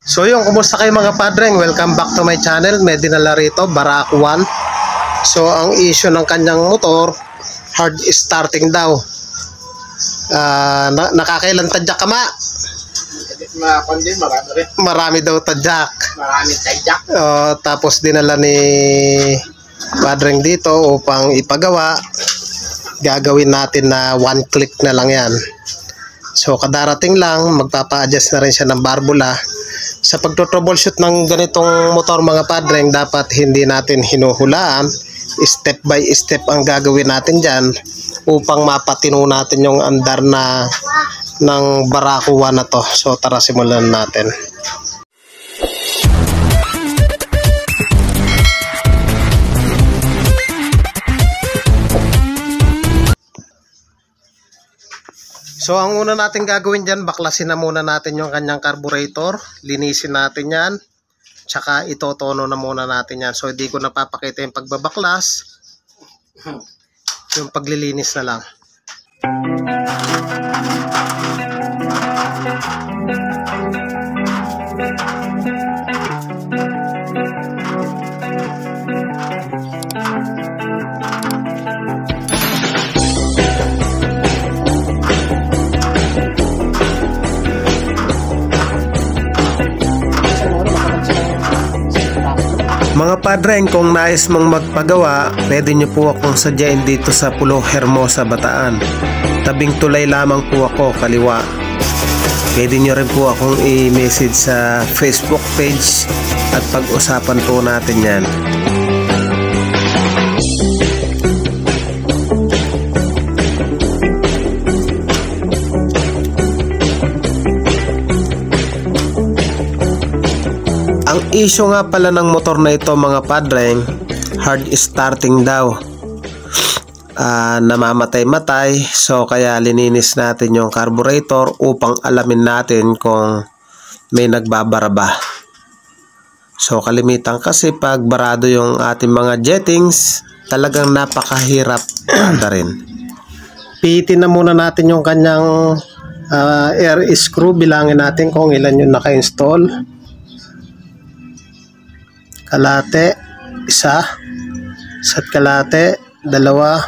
So yung kumusta kayo mga padreng? Welcome back to my channel. May dinala rito, Barako 1. So ang issue ng kanyang motor, hard starting daw. Nakakailan tadyak ka ma? Marami daw tadyak. Maraming tadyak. Tapos dinala ni padreng dito upang ipagawa. Gagawin natin na one click na lang yan. So kadarating lang, magpapa-adjust na rin siya ng barbula. Sa pagto-troubleshoot ng ganitong motor mga padreng, dapat hindi natin hinuhulaan. Step by step ang gagawin natin dyan upang mapatino natin yung andar na ng Barako 1 na to. So tara, simulan natin. So ang una natin gagawin dyan, baklasin na muna natin yung kanyang carburetor. Linisin natin yan. Tsaka itotono na muna natin yan. So hindi ko napapakita yung pagbabaklas. Yung paglilinis na lang. Mga padreng, kung nais mong magpagawa, pwede nyo po akong sadyain dito sa Pulo Hermosa, Bataan. Tabing tulay lamang po ako, kaliwa. Pwede nyo rin po akong i-message sa Facebook page at pag-usapan po natin yan. Ang issue nga pala ng motor na ito mga padreng, hard starting daw. Namamatay-matay, so kaya lininis natin yung carburetor upang alamin natin kung may nagbabara ba. So kalimitan kasi pag barado yung ating mga jettings, talagang napakahirap na rin. Pihitin na muna natin yung kanyang air screw, bilangin natin kung ilan yung naka-install. Kalate, isa, isa't kalate, dalawa,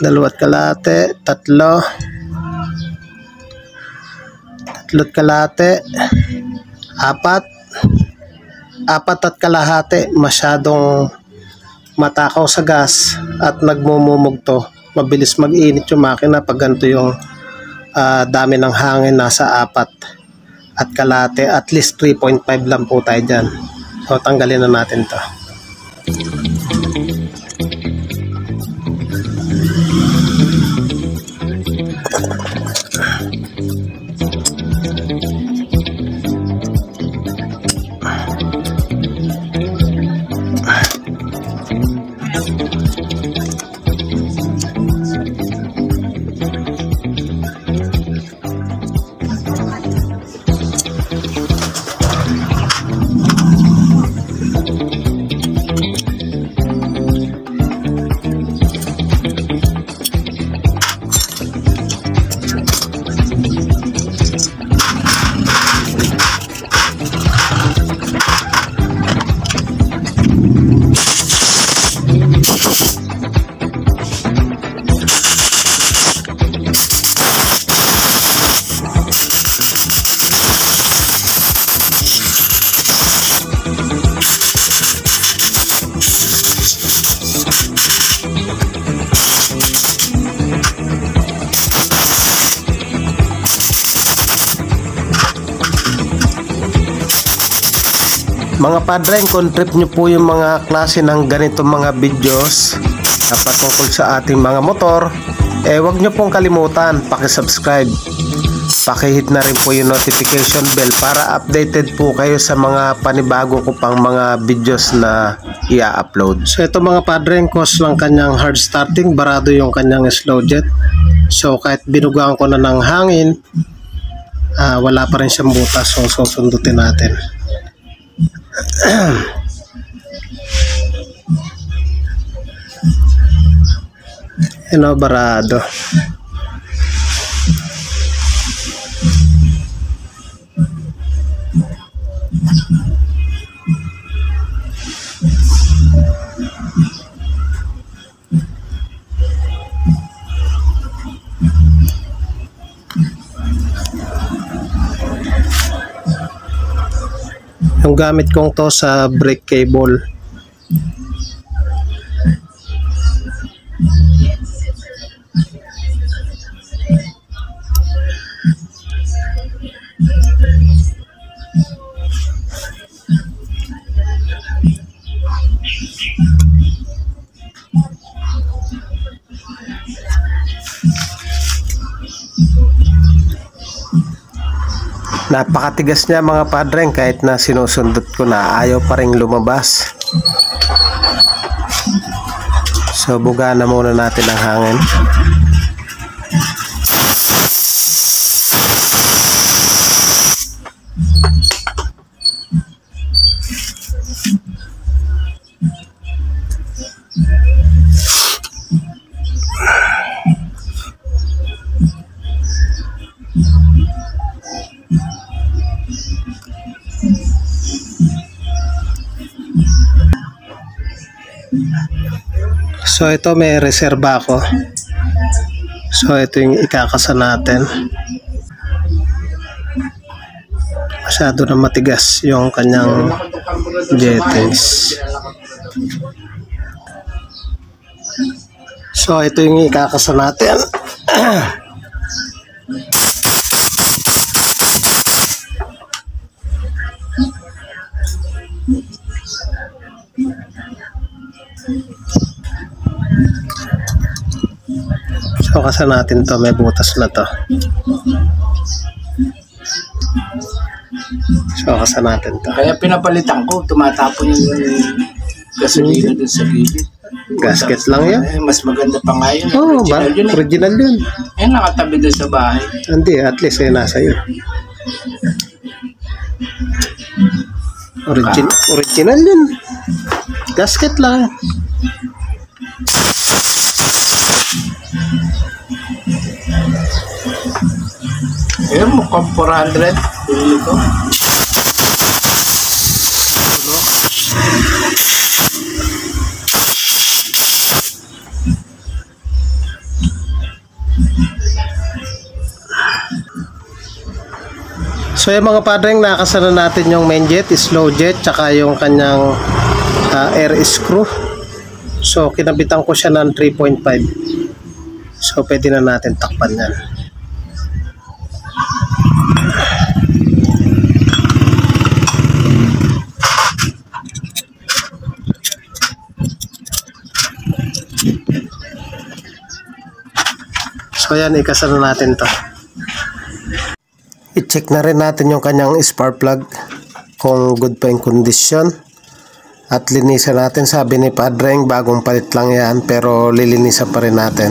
dalawa't kalate, tatlo, tatlo't kalate, apat at kalahati. Masyadong matakaw sa gas at nagmumumugto. Mabilis mag-init yung makina pag ganito yung dami ng hangin, nasa apat at kalate. At least 3.5 lang po tayo dyan. So tanggalin na natin to. Mga padreng, kung trip nyo po yung mga klase ng ganito mga videos na patungkol sa ating mga motor, wag nyo pong kalimutan pakisubscribe, pakihit na rin po yung notification bell para updated po kayo sa mga panibago ko pang mga videos na i-upload. So ito mga padreng, cause ng kanyang hard starting, barado yung kanyang slow jet. So kahit binugaan ko na ng hangin, wala pa rin siyang butas. So susundutin natin. Barado. Yung gamit kong to sa brake cable. Napakatigas niya mga padreng, kahit na sinusundot ko na ayaw pa rin lumabas. So buga na muna natin ang hangin. So ito may reserba ako. So ito yung ikakasa natin. Masyado na matigas yung kanyang jettings. So ito yung ikakasa natin. So kasa natin to, may butas na to. So kasa natin to. Kaya pinapalitan ko, tumatapon yung gasolina dun sa gilid. Gasket lang yan. Mas maganda pa nga yun. Oh, Original yun. original yun. Nakatabi dun sa bahay. Hindi, at least nasa iyo. Original yun. Gasket lang. Ayun, mukhang 400. Pili ko. So yung mga padreng, nakasana natin yung main jet, slow jet, tsaka yung kanyang air screw. So kinabitan ko siya ng 3.5. So pwede na natin takpan yan. So yan, ikasana natin to. I-check na rin natin yung kanyang spark plug kung good pa yung kondisyon. At linisan natin, sabi ni Padreng, bagong palit lang yan, pero lilinisan pa rin natin.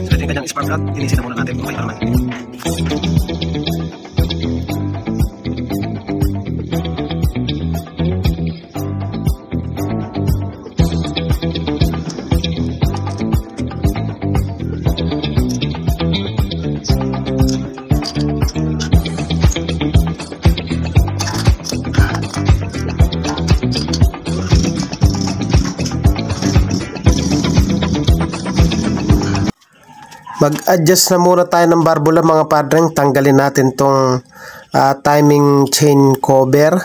So yung kanyang spark plug, linisin na muna natin kung may naman. Mag-adjust na muna tayo ng barbula mga padreng. Tanggalin natin tong timing chain cover.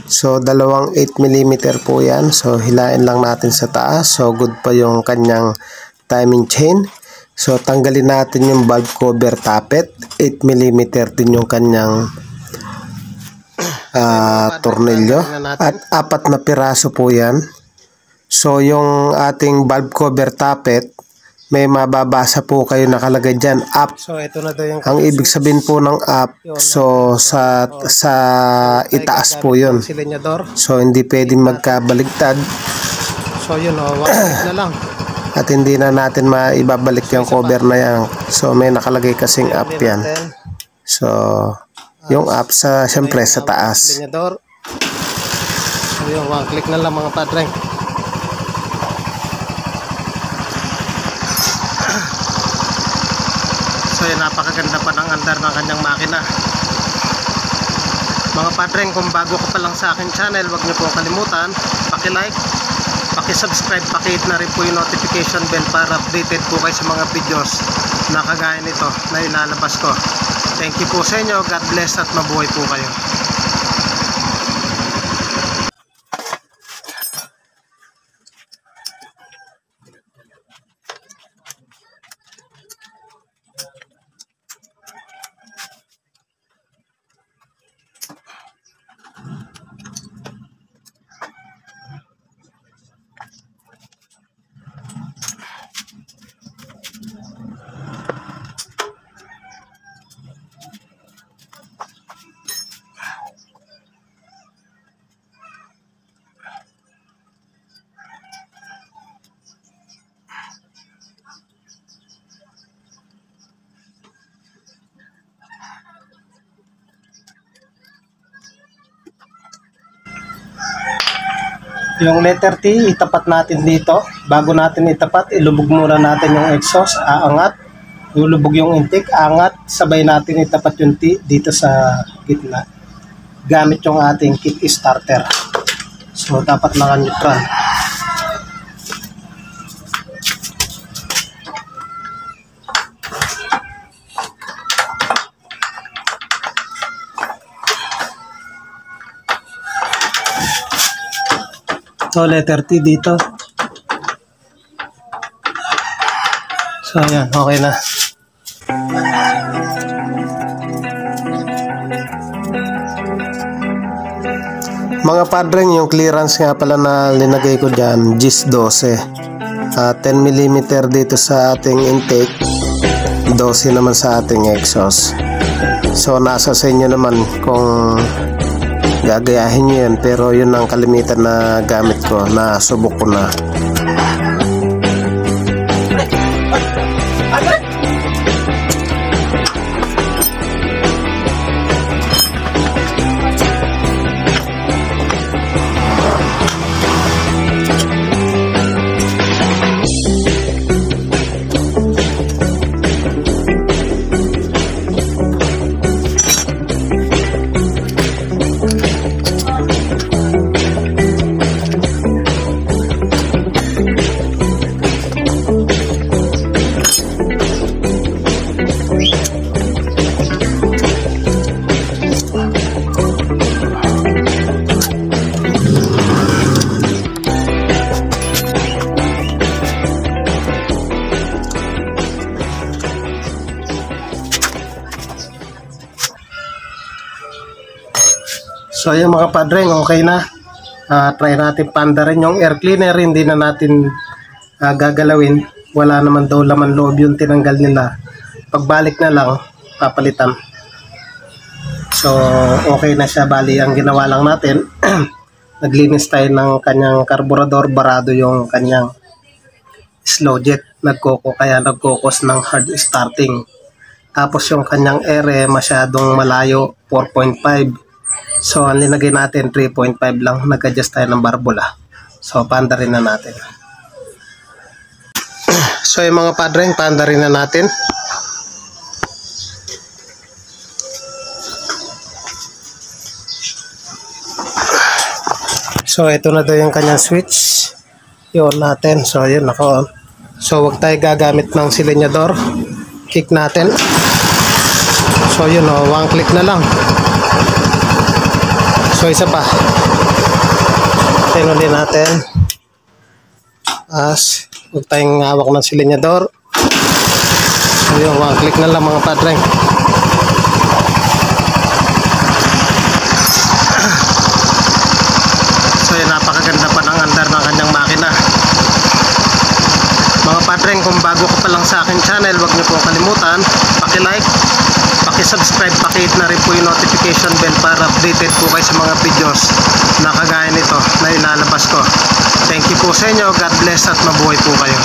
So dalawang 8mm po yan. So hilain lang natin sa taas. So good pa yung kanyang timing chain. So tanggalin natin yung valve cover tappet. 8mm din yung kanyang tornilyo. At 4 na piraso po yan. So yung ating valve cover tappet, may mababasa po kayo nakalagay dyan, up. So ito na daw yung ang ibig sabihin po ng up. So sa itaas po yun. So hindi pwedeng magkabaligtad. So yun, one na lang. At hindi na natin maibabalik yung cover na yan. So may nakalagay kasing up yan. So yung up sa, siyempre sa taas. So yun, one click na lang mga padreng. So yun, napakaganda pa ng andar ng kanyang makina. Mga padreng, kung bago ka pa lang sa akin channel, huwag niyo po kalimutan paki-like, paki-subscribe, paki-hit na rin po yung notification bell para updated po kayo sa mga videos na kagaya nito na ilalabas ko. Thank you po sa inyo. God bless at mabuhay po kayo. Yung letter T, itapat natin dito. Bago natin itapat, ilubog muna natin yung exhaust, aangat. Ilubog yung intake, aangat. Sabay natin itapat yung T dito sa gitna. Gamit yung ating kick starter. So, dapat naka-neutral. So, letter T dito. So, ayan. Okay na. Mga padreng, yung clearance nga pala na linagay ko dyan, GIS 12. 10mm dito sa ating intake, 12 naman sa ating exhaust. So, nasa sa inyo naman kung gagayahin nyo yun, pero yun ang kalimitan na gamit ko, na subok ko na. So yung mga padreng, okay na. Try natin pandarin yung air cleaner, hindi na natin gagalawin. Wala naman daw laman loob yung tinanggal nila. Pagbalik na lang, papalitan. So okay na siya. Bali, ang ginawa lang natin, naglinis tayo ng kanyang karburador, barado yung kanyang slow jet. Kaya nagkukos ng hard starting. Tapos yung kanyang air masyadong malayo, 4.5. So, ang linagay natin, 3.5 lang. Nag-adjust tayo ng barbula. So, pandarin na natin. So, yung mga padreng, pandarin na natin. So, ito na daw yung kanyang switch. Yun natin. So, yun, naka-on. So, huwag tayo gagamit ng silinyador. Kick natin. So, yun, one click na lang. So, isa pa. Tinuli natin. Huwag tayong hawak ng silinyador. So, yun, one click na lang mga padreng. So, yun, napakaganda pa ng andar ng kanyang makina. Mga padreng, kung bago ka pa lang sa akin channel, huwag niyo po kalimutan paki-like, paki-subscribe, paki-hit na rin po yung notification bell para updated po kayo sa mga videos na kagaya nito na ilalabas ko. Thank you po sa inyo. God bless at mabuhay po kayo.